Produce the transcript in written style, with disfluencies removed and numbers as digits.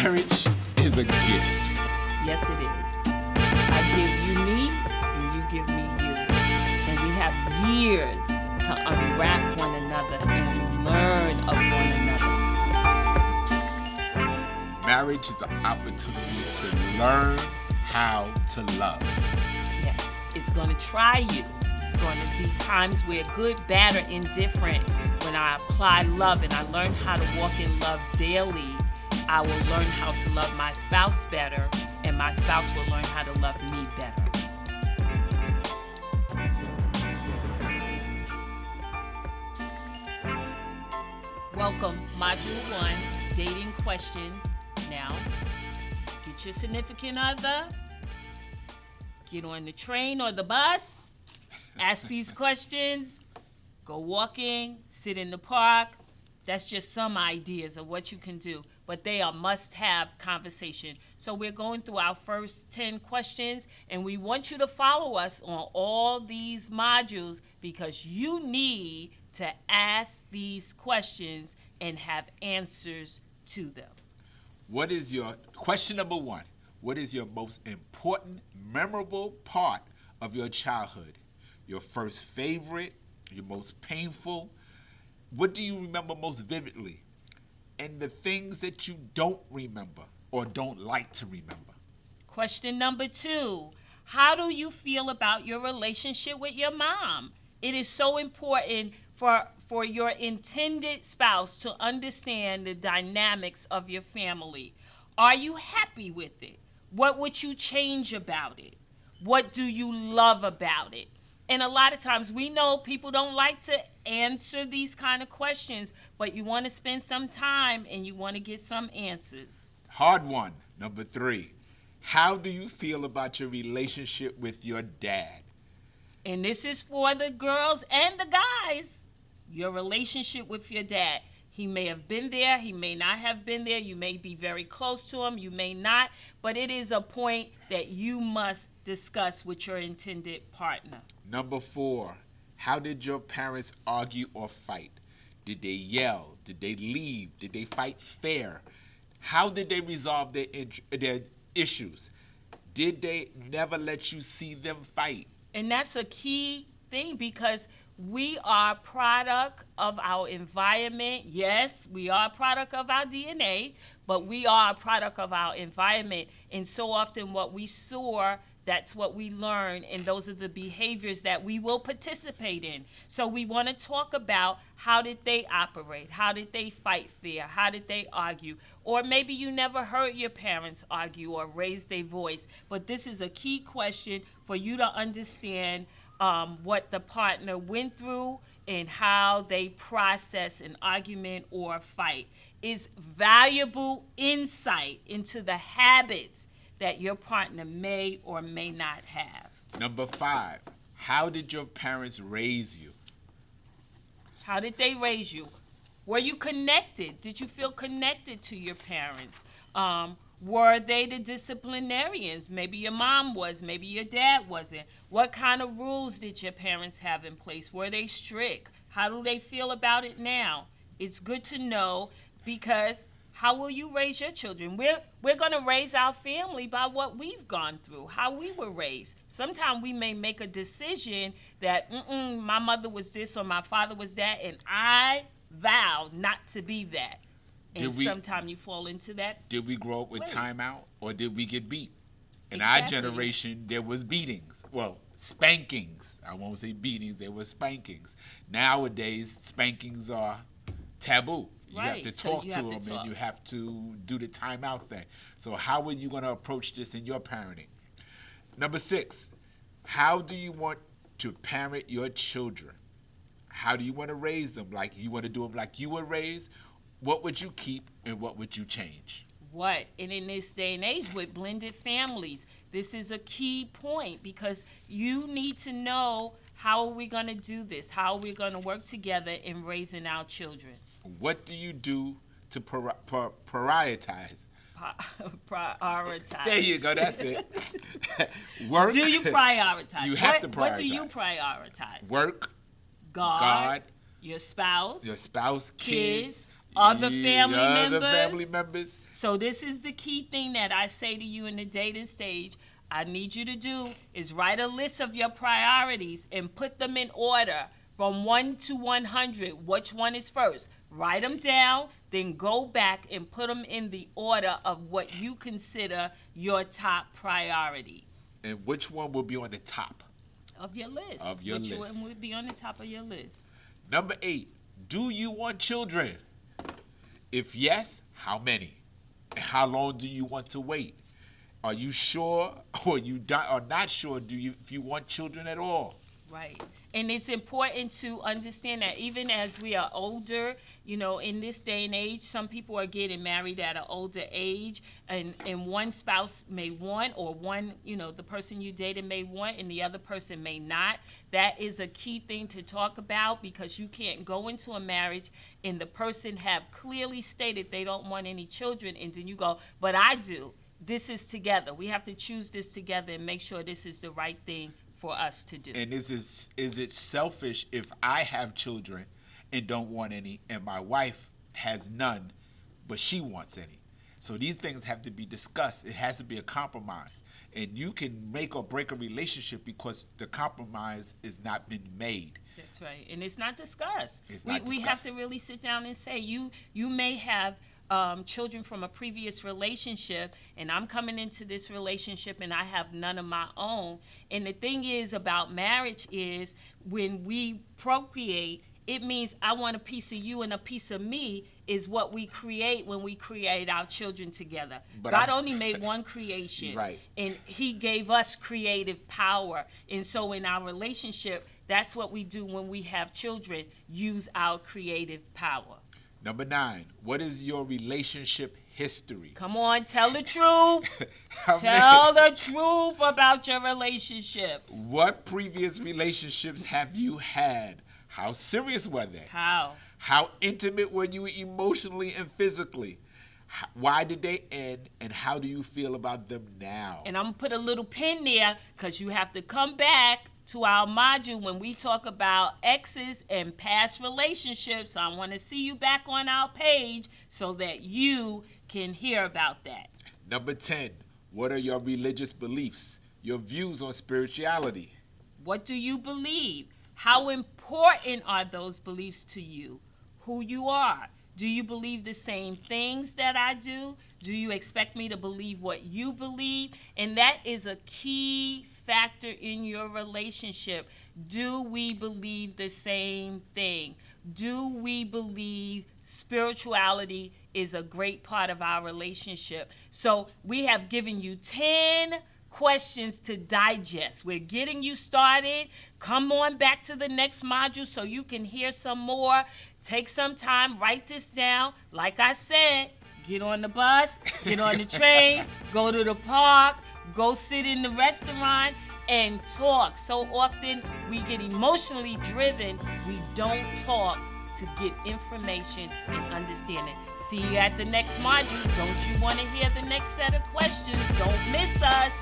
Marriage is a gift. Yes, it is. I give you me, and you give me you. And we have years to unwrap one another and learn of one another. Marriage is an opportunity to learn how to love. Yes, it's going to try you. It's going to be times where good, bad, or indifferent. When I apply love and I learn how to walk in love daily, I will learn how to love my spouse better, and my spouse will learn how to love me better. Welcome, Module 1, Dating Questions. Now, get your significant other, get on the train or the bus, ask these questions, go walking, sit in the park. That's just some ideas of what you can do, but they are must-have conversation. So we're going through our first 10 questions, and we want you to follow us on all these modules because you need to ask these questions and have answers to them. What is your, question number 1, what is your most important, memorable part of your childhood? Your first favorite, your most painful? What do you remember most vividly? And the things that you don't remember or don't like to remember. Question number 2, how do you feel about your relationship with your mom? It is so important for your intended spouse to understand the dynamics of your family. Are you happy with it? What would you change about it? What do you love about it? And a lot of times we know people don't like to answer these kind of questions, but you want to spend some time and you want to get some answers. Hard one, number 3. How do you feel about your relationship with your dad? And this is for the girls and the guys. Your relationship with your dad. He may have been there, he may not have been there, you may be very close to him, you may not, but it is a point that you must discuss with your intended partner. Number 4, how did your parents argue or fight? Did they yell? Did they leave? Did they fight fair? How did they resolve their issues? Did they never let you see them fight? And that's a key thing because we are a product of our environment. Yes, we are a product of our DNA, but we are a product of our environment. And so often what we saw, that's what we learn, and those are the behaviors that we will participate in. So we want to talk about how did they operate? How did they fight fair? How did they argue? Or maybe you never heard your parents argue or raise their voice, but this is a key question for you to understand what the partner went through and how they process an argument or a fight. Is valuable insight into the habits that your partner may or may not have. Number 5, how did your parents raise you? How did they raise you? Were you connected? Did you feel connected to your parents? Were they the disciplinarians? Maybe your mom was, maybe your dad wasn't. What kind of rules did your parents have in place? Were they strict? How do they feel about it now? It's good to know because how will you raise your children? We're going to raise our family by what we've gone through, how we were raised. Sometimes we may make a decision that, my mother was this or my father was that, and I vow not to be that. And sometimes you fall into that. Did we grow up with timeout or did we get beat? In Exactly. our generation, there was beatings. Well, spankings. I won't say beatings, there were spankings. Nowadays, spankings are taboo. You have to talk to them and you have to do the timeout thing. So how are you going to approach this in your parenting? Number 6, how do you want to parent your children? How do you want to raise them? Like you want to do them like you were raised? What would you keep and what would you change? What? And in this day and age with blended families, this is a key point because you need to know how are we going to do this? How are we going to work together in raising our children? What do you do to prioritize? Prioritize. There you go, that's it. Work. Do you prioritize? You have to prioritize. What do you prioritize? Work. God. Your spouse. Kids. other family members. So this is the key thing that I say to you in the dating stage. I need you to do is write a list of your priorities and put them in order from 1 to 100. Which one is first? Write them down, then go back and put them in the order of what you consider your top priority. And which one will be on the top of your list? Which one would be on the top of your list? Number 8, do you want children? If yes, how many? And how long do you want to wait? Are you sure or you are not sure if you want children at all? Right. And it's important to understand that even as we are older, in this day and age, some people are getting married at an older age, and one spouse may want, or the person you dated may want, and the other person may not. That is a key thing to talk about, because you can't go into a marriage and the person have clearly stated they don't want any children, and then you go, but I do. This is together. We have to choose this together and make sure this is the right thing for us to do. And is it selfish if I have children and don't want any, and my wife has none, but she wants any? So these things have to be discussed. It has to be a compromise. And you can make or break a relationship because the compromise is not been made. That's right. And it's not discussed. We have to really sit down and say, you may have children from a previous relationship, and I'm coming into this relationship and I have none of my own. And the thing is about marriage is when we procreate, it means I want a piece of you and a piece of me is what we create when we create our children together. But God only made one creation, right? And he gave us creative power. And so in our relationship, that's what we do when we have children, use our creative power. Number 9, what is your relationship history? Come on, tell the truth. Tell the truth about your relationships. What previous relationships have you had? How serious were they? How intimate were you emotionally and physically? Why did they end, and how do you feel about them now? And I'm going to put a little pin there, because you have to come back to our module when we talk about exes and past relationships. I want to see you back on our page so that you can hear about that. Number 10, what are your religious beliefs, your views on spirituality? What do you believe? How important are those beliefs to you? Who you are? Do you believe the same things that I do? Do you expect me to believe what you believe? And that is a key factor in your relationship. Do we believe the same thing? Do we believe spirituality is a great part of our relationship? So we have given you 10 questions to digest. We're getting you started. Come on back to the next module so you can hear some more. Take some time, write this down. Like I said, get on the bus, get on the train, go to the park, go sit in the restaurant and talk. So often we get emotionally driven. We don't talk to get information and understanding. See you at the next module. Don't you want to hear the next set of questions? Don't miss us.